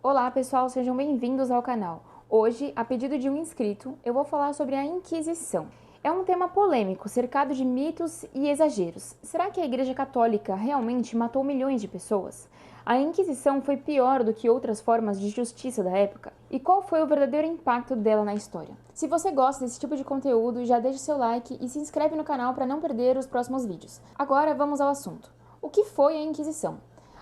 Olá pessoal, sejam bem-vindos ao canal. Hoje, a pedido de um inscrito, eu vou falar sobre a Inquisição. É um tema polêmico, cercado de mitos e exageros. Será que a Igreja Católica realmente matou milhões de pessoas? A Inquisição foi pior do que outras formas de justiça da época? E qual foi o verdadeiro impacto dela na história? Se você gosta desse tipo de conteúdo, já deixa seu like e se inscreve no canal para não perder os próximos vídeos. Agora vamos ao assunto. O que foi a Inquisição?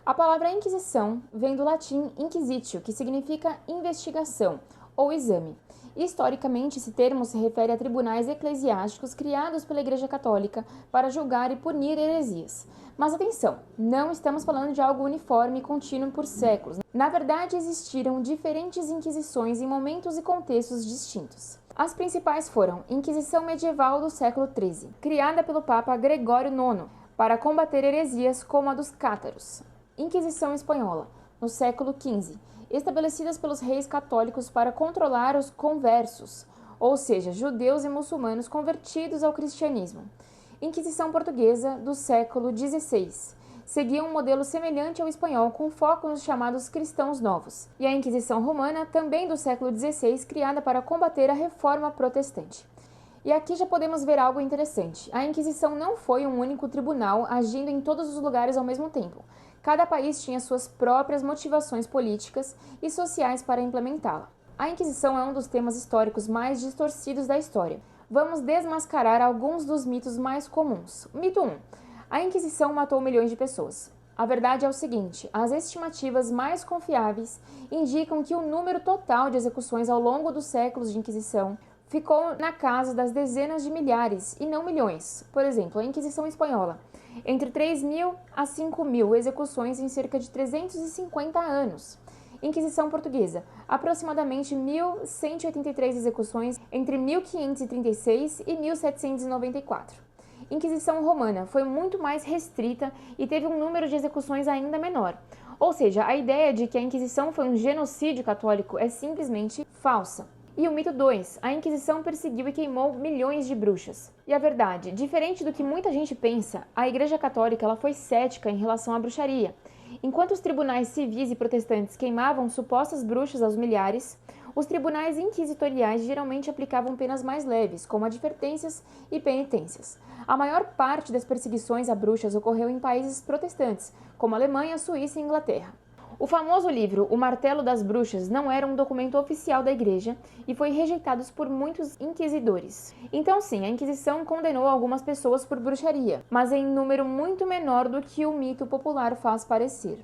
A palavra Inquisição vem do latim inquisitio, que significa investigação ou exame. Historicamente, esse termo se refere a tribunais eclesiásticos criados pela Igreja Católica para julgar e punir heresias. Mas atenção, não estamos falando de algo uniforme e contínuo por séculos. Na verdade, existiram diferentes inquisições em momentos e contextos distintos. As principais foram Inquisição Medieval do século XIII, criada pelo Papa Gregório IX para combater heresias como a dos cátaros. Inquisição Espanhola, no século XV, estabelecidas pelos reis católicos para controlar os conversos, ou seja, judeus e muçulmanos convertidos ao cristianismo. Inquisição Portuguesa, do século XVI, seguia um modelo semelhante ao espanhol com foco nos chamados cristãos novos. E a Inquisição Romana, também do século XVI, criada para combater a reforma protestante. E aqui já podemos ver algo interessante. A Inquisição não foi um único tribunal agindo em todos os lugares ao mesmo tempo. Cada país tinha suas próprias motivações políticas e sociais para implementá-la. A Inquisição é um dos temas históricos mais distorcidos da história. Vamos desmascarar alguns dos mitos mais comuns. Mito 1. A Inquisição matou milhões de pessoas. A verdade é o seguinte, as estimativas mais confiáveis indicam que o número total de execuções ao longo dos séculos de Inquisição ficou na casa das dezenas de milhares e não milhões. Por exemplo, a Inquisição Espanhola, entre 3.000 a 5.000 execuções em cerca de 350 anos. Inquisição Portuguesa, aproximadamente 1.183 execuções entre 1536 e 1794. Inquisição Romana foi muito mais restrita e teve um número de execuções ainda menor. Ou seja, a ideia de que a Inquisição foi um genocídio católico é simplesmente falsa. E o mito 2, a Inquisição perseguiu e queimou milhões de bruxas. E a verdade, diferente do que muita gente pensa, a Igreja Católica ela foi cética em relação à bruxaria. Enquanto os tribunais civis e protestantes queimavam supostas bruxas aos milhares, os tribunais inquisitoriais geralmente aplicavam penas mais leves, como advertências e penitências. A maior parte das perseguições a bruxas ocorreu em países protestantes, como Alemanha, Suíça e Inglaterra. O famoso livro O Martelo das Bruxas não era um documento oficial da Igreja e foi rejeitado por muitos inquisidores. Então sim, a Inquisição condenou algumas pessoas por bruxaria, mas em número muito menor do que o mito popular faz parecer.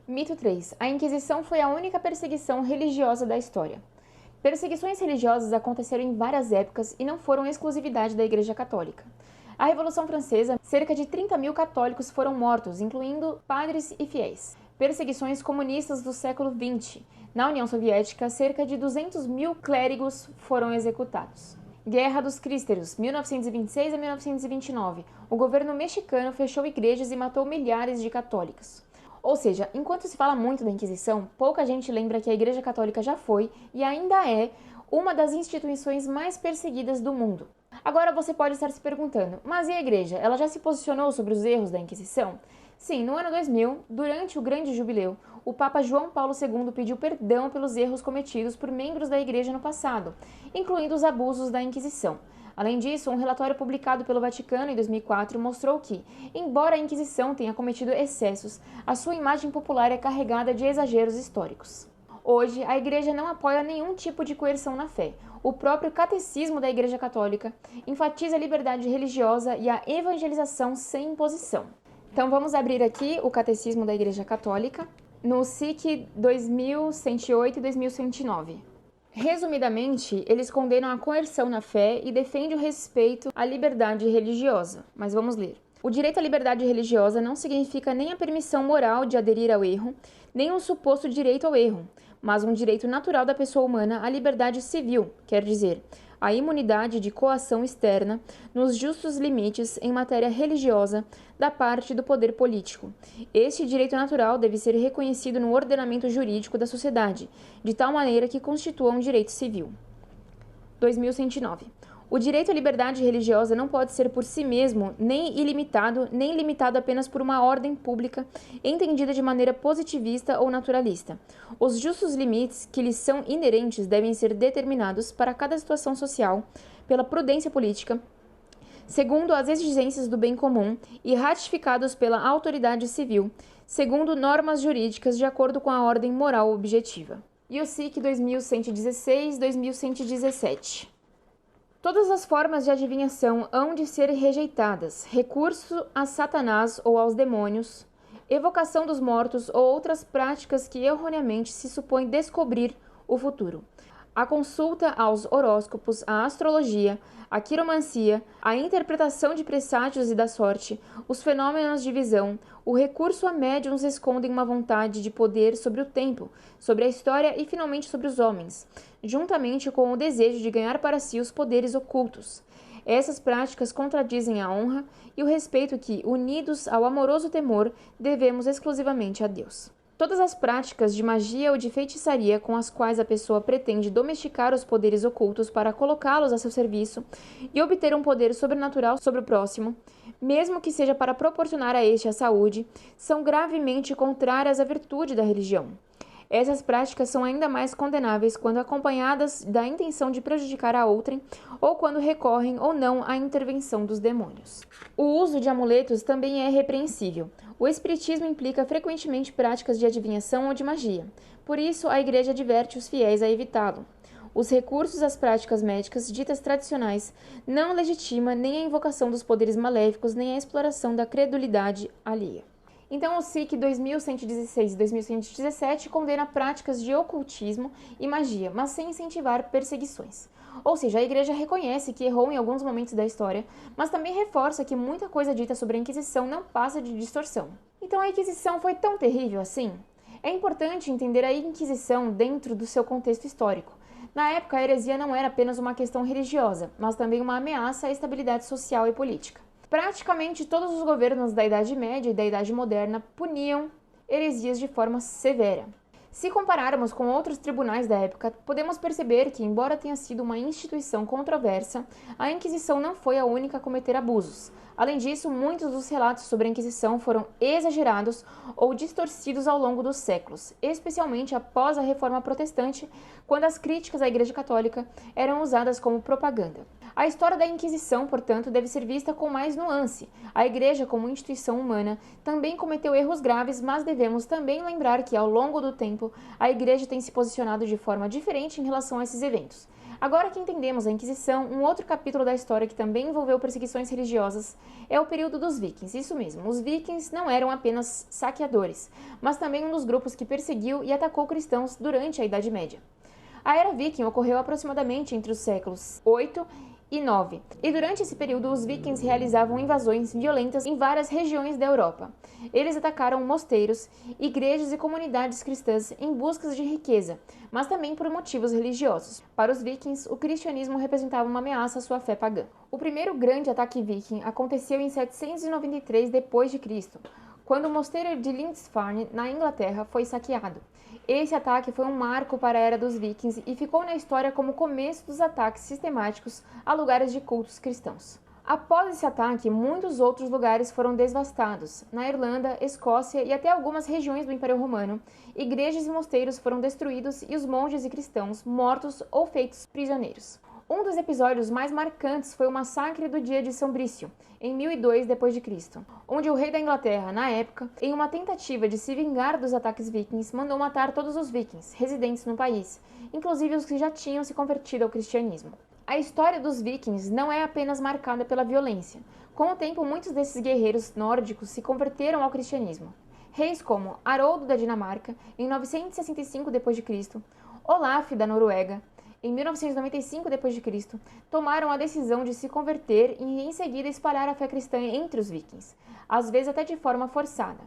Mito 3. A Inquisição foi a única perseguição religiosa da história. Perseguições religiosas aconteceram em várias épocas e não foram exclusividade da Igreja Católica. A Revolução Francesa, cerca de 30.000 católicos foram mortos, incluindo padres e fiéis. Perseguições comunistas do século XX. Na União Soviética, cerca de 200.000 clérigos foram executados. Guerra dos Crísteros, 1926 a 1929. O governo mexicano fechou igrejas e matou milhares de católicos. Ou seja, enquanto se fala muito da Inquisição, pouca gente lembra que a Igreja Católica já foi e ainda é uma das instituições mais perseguidas do mundo. Agora você pode estar se perguntando, mas e a Igreja? Ela já se posicionou sobre os erros da Inquisição? Sim, no ano 2000, durante o Grande Jubileu, o Papa João Paulo II pediu perdão pelos erros cometidos por membros da Igreja no passado, incluindo os abusos da Inquisição. Além disso, um relatório publicado pelo Vaticano em 2004 mostrou que, embora a Inquisição tenha cometido excessos, a sua imagem popular é carregada de exageros históricos. Hoje, a Igreja não apoia nenhum tipo de coerção na fé. O próprio Catecismo da Igreja Católica enfatiza a liberdade religiosa e a evangelização sem imposição. Então vamos abrir aqui o Catecismo da Igreja Católica, no SIC 2108 e 2109. Resumidamente, eles condenam a coerção na fé e defendem o respeito à liberdade religiosa. Mas vamos ler. O direito à liberdade religiosa não significa nem a permissão moral de aderir ao erro, nem um suposto direito ao erro, mas um direito natural da pessoa humana à liberdade civil, quer dizer, a imunidade de coação externa nos justos limites em matéria religiosa da parte do poder político. Este direito natural deve ser reconhecido no ordenamento jurídico da sociedade, de tal maneira que constitua um direito civil. 2109. O direito à liberdade religiosa não pode ser por si mesmo nem ilimitado, nem limitado apenas por uma ordem pública entendida de maneira positivista ou naturalista. Os justos limites que lhes são inerentes devem ser determinados para cada situação social pela prudência política, segundo as exigências do bem comum e ratificados pela autoridade civil, segundo normas jurídicas de acordo com a ordem moral objetiva. E o SIC 2116-2117. Todas as formas de adivinhação hão de ser rejeitadas, recurso a Satanás ou aos demônios, evocação dos mortos ou outras práticas que erroneamente se supõe descobrir o futuro. A consulta aos horóscopos, a astrologia, a quiromancia, a interpretação de presságios e da sorte, os fenômenos de visão, o recurso a médiuns escondem uma vontade de poder sobre o tempo, sobre a história e finalmente sobre os homens, juntamente com o desejo de ganhar para si os poderes ocultos. Essas práticas contradizem a honra e o respeito que, unidos ao amoroso temor, devemos exclusivamente a Deus. Todas as práticas de magia ou de feitiçaria com as quais a pessoa pretende domesticar os poderes ocultos para colocá-los a seu serviço e obter um poder sobrenatural sobre o próximo, mesmo que seja para proporcionar a este a saúde, são gravemente contrárias à virtude da religião. Essas práticas são ainda mais condenáveis quando acompanhadas da intenção de prejudicar a outrem ou quando recorrem ou não à intervenção dos demônios. O uso de amuletos também é repreensível. O espiritismo implica frequentemente práticas de adivinhação ou de magia. Por isso, a Igreja adverte os fiéis a evitá-lo. Os recursos às práticas médicas ditas tradicionais não legitima nem a invocação dos poderes maléficos nem a exploração da credulidade alheia. Então, o SIC 2116 e 2117 condena práticas de ocultismo e magia, mas sem incentivar perseguições. Ou seja, a Igreja reconhece que errou em alguns momentos da história, mas também reforça que muita coisa dita sobre a Inquisição não passa de distorção. Então, a Inquisição foi tão terrível assim? É importante entender a Inquisição dentro do seu contexto histórico. Na época, a heresia não era apenas uma questão religiosa, mas também uma ameaça à estabilidade social e política. Praticamente todos os governos da Idade Média e da Idade Moderna puniam heresias de forma severa. Se compararmos com outros tribunais da época, podemos perceber que, embora tenha sido uma instituição controversa, a Inquisição não foi a única a cometer abusos. Além disso, muitos dos relatos sobre a Inquisição foram exagerados ou distorcidos ao longo dos séculos, especialmente após a Reforma Protestante, quando as críticas à Igreja Católica eram usadas como propaganda. A história da Inquisição, portanto, deve ser vista com mais nuance. A Igreja, como instituição humana, também cometeu erros graves, mas devemos também lembrar que, ao longo do tempo, a Igreja tem se posicionado de forma diferente em relação a esses eventos. Agora que entendemos a Inquisição, um outro capítulo da história que também envolveu perseguições religiosas é o período dos Vikings. Isso mesmo, os Vikings não eram apenas saqueadores, mas também um dos grupos que perseguiu e atacou cristãos durante a Idade Média. A Era Viking ocorreu aproximadamente entre os séculos 8 e 9, e durante esse período os vikings realizavam invasões violentas em várias regiões da Europa. Eles atacaram mosteiros, igrejas e comunidades cristãs em busca de riqueza, mas também por motivos religiosos. Para os vikings, o cristianismo representava uma ameaça à sua fé pagã. O primeiro grande ataque viking aconteceu em 793 d.C., quando o mosteiro de Lindisfarne, na Inglaterra, foi saqueado. Esse ataque foi um marco para a Era dos Vikings e ficou na história como o começo dos ataques sistemáticos a lugares de cultos cristãos. Após esse ataque, muitos outros lugares foram devastados. Na Irlanda, Escócia e até algumas regiões do Império Romano, igrejas e mosteiros foram destruídos e os monges e cristãos mortos ou feitos prisioneiros. Um dos episódios mais marcantes foi o massacre do dia de São Brício, em 1002 d.C., onde o rei da Inglaterra, na época, em uma tentativa de se vingar dos ataques vikings, mandou matar todos os vikings residentes no país, inclusive os que já tinham se convertido ao cristianismo. A história dos vikings não é apenas marcada pela violência. Com o tempo, muitos desses guerreiros nórdicos se converteram ao cristianismo. Reis como Haroldo da Dinamarca, em 965 d.C., Olaf da Noruega, em 1995 d.C., tomaram a decisão de se converter e em seguida espalhar a fé cristã entre os vikings, às vezes até de forma forçada.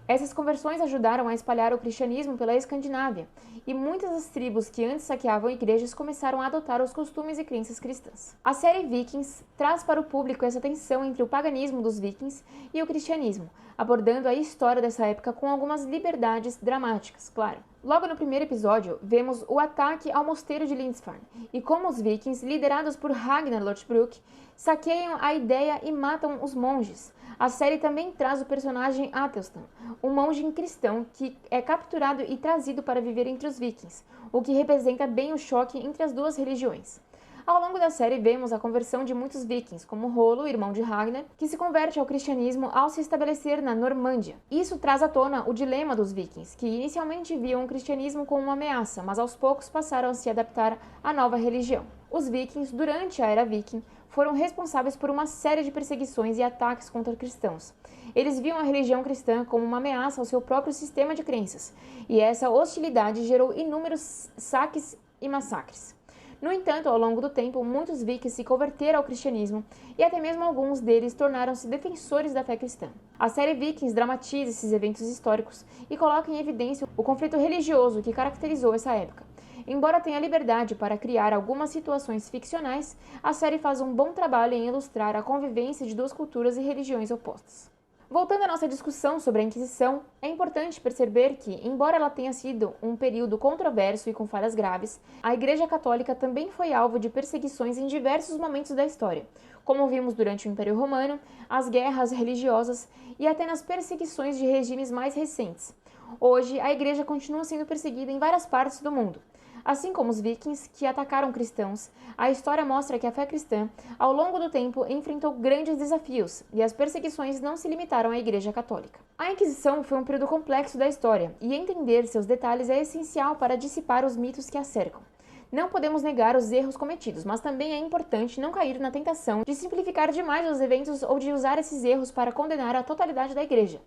Essas conversões ajudaram a espalhar o cristianismo pela Escandinávia, e muitas das tribos que antes saqueavam igrejas começaram a adotar os costumes e crenças cristãs. A série Vikings traz para o público essa tensão entre o paganismo dos vikings e o cristianismo, abordando a história dessa época com algumas liberdades dramáticas, claro. Logo no primeiro episódio, vemos o ataque ao mosteiro de Lindisfarne e como os vikings, liderados por Ragnar Lothbrok, saqueiam a ideia e matam os monges. A série também traz o personagem Athelstan, um monge cristão que é capturado e trazido para viver entre os vikings, o que representa bem o choque entre as duas religiões. Ao longo da série, vemos a conversão de muitos vikings, como Rollo, irmão de Ragnar, que se converte ao cristianismo ao se estabelecer na Normândia. Isso traz à tona o dilema dos vikings, que inicialmente viam o cristianismo como uma ameaça, mas aos poucos passaram a se adaptar à nova religião. Os vikings, durante a Era Viking, foram responsáveis por uma série de perseguições e ataques contra cristãos. Eles viam a religião cristã como uma ameaça ao seu próprio sistema de crenças, e essa hostilidade gerou inúmeros saques e massacres. No entanto, ao longo do tempo, muitos vikings se converteram ao cristianismo e até mesmo alguns deles tornaram-se defensores da fé cristã. A série Vikings dramatiza esses eventos históricos e coloca em evidência o conflito religioso que caracterizou essa época. Embora tenha liberdade para criar algumas situações ficcionais, a série faz um bom trabalho em ilustrar a convivência de duas culturas e religiões opostas. Voltando à nossa discussão sobre a Inquisição, é importante perceber que, embora ela tenha sido um período controverso e com falhas graves, a Igreja Católica também foi alvo de perseguições em diversos momentos da história, como vimos durante o Império Romano, as guerras religiosas e até nas perseguições de regimes mais recentes. Hoje, a Igreja continua sendo perseguida em várias partes do mundo. Assim como os vikings, que atacaram cristãos, a história mostra que a fé cristã, ao longo do tempo, enfrentou grandes desafios e as perseguições não se limitaram à Igreja Católica. A Inquisição foi um período complexo da história e entender seus detalhes é essencial para dissipar os mitos que a cercam. Não podemos negar os erros cometidos, mas também é importante não cair na tentação de simplificar demais os eventos ou de usar esses erros para condenar a totalidade da Igreja.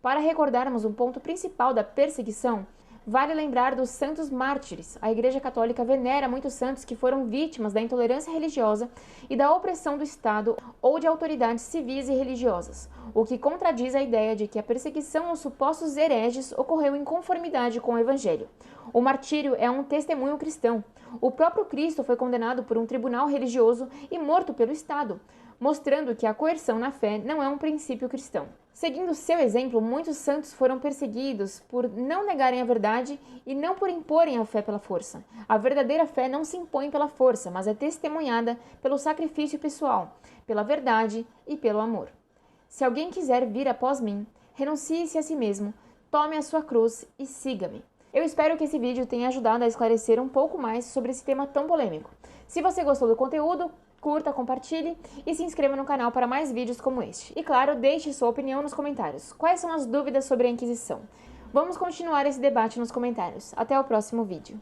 Para recordarmos um ponto principal da perseguição, vale lembrar dos santos mártires. A Igreja Católica venera muitos santos que foram vítimas da intolerância religiosa e da opressão do Estado ou de autoridades civis e religiosas, o que contradiz a ideia de que a perseguição aos supostos hereges ocorreu em conformidade com o Evangelho. O martírio é um testemunho cristão. O próprio Cristo foi condenado por um tribunal religioso e morto pelo Estado, mostrando que a coerção na fé não é um princípio cristão. Seguindo seu exemplo, muitos santos foram perseguidos por não negarem a verdade e não por imporem a fé pela força. A verdadeira fé não se impõe pela força, mas é testemunhada pelo sacrifício pessoal, pela verdade e pelo amor. Se alguém quiser vir após mim, renuncie-se a si mesmo, tome a sua cruz e siga-me. Eu espero que esse vídeo tenha ajudado a esclarecer um pouco mais sobre esse tema tão polêmico. Se você gostou do conteúdo, curta, compartilhe e se inscreva no canal para mais vídeos como este. E claro, deixe sua opinião nos comentários. Quais são as dúvidas sobre a Inquisição? Vamos continuar esse debate nos comentários. Até o próximo vídeo.